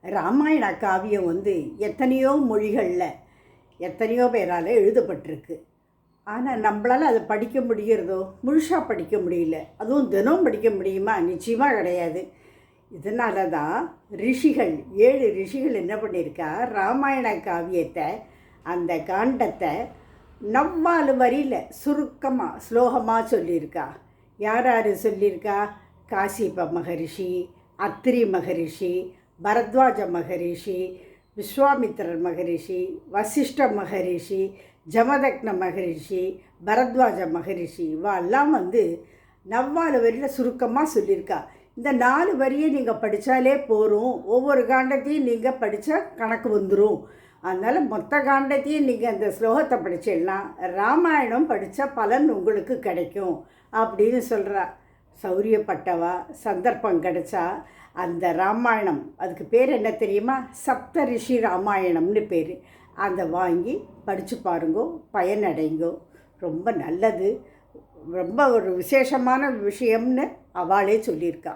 ராமாயண காவியம் எத்தனையோ மொழிகளில் எத்தனையோ பேரால் எழுதப்பட்டிருக்கு. ஆனால் நம்மளால் அதை படிக்க முடிகிறதோ, முழுசாக படிக்க முடியல. அதுவும் தினம் படிக்க முடியுமா? நிச்சயமாக கிடையாது. இதனால தான் ரிஷிகள் 7 ரிஷிகள் என்ன பண்ணியிருக்கா, ராமாயண காவியத்தை அந்த காண்டத்தை 4 வரியில் சுருக்கமாக ஸ்லோகமாக சொல்லியிருக்கா. யார் யார் சொல்லியிருக்கா? காசிப மகரிஷி, அத்திரி மகரிஷி, பரத்வாஜ மகரிஷி, விஸ்வாமித்திரர் மகரிஷி, வசிஷ்ட மகரிஷி, ஜமதக்ன மகரிஷி, பரத்வாஜ மகரிஷி இவெல்லாம் 4 வரியில் சுருக்கமாக சொல்லியிருக்கா. இந்த 4 வரியை நீங்கள் படித்தாலே போகும். ஒவ்வொரு காண்டத்தையும் நீங்கள் படித்தா கணக்கு வந்துடும். அதனால் மொத்த காண்டத்தையும் நீங்கள் அந்த ஸ்லோகத்தை படிச்சிடனா ராமாயணம் படித்த பலன் உங்களுக்கு கிடைக்கும் அப்படின்னு சொல்கிறா. சௌரியப்பட்டவா சந்தர்ப்பம் கிடைச்சா அந்த ராமாயணம், அதுக்கு பேர் என்ன தெரியுமா? சப்த ரிஷி ராமாயணம்னு பேர். அதை வாங்கி படித்து பாருங்கோ, பயனடைங்கோ. ரொம்ப நல்லது, ரொம்ப ஒரு விசேஷமான விஷயம்னு அவளே சொல்லியிருக்கா.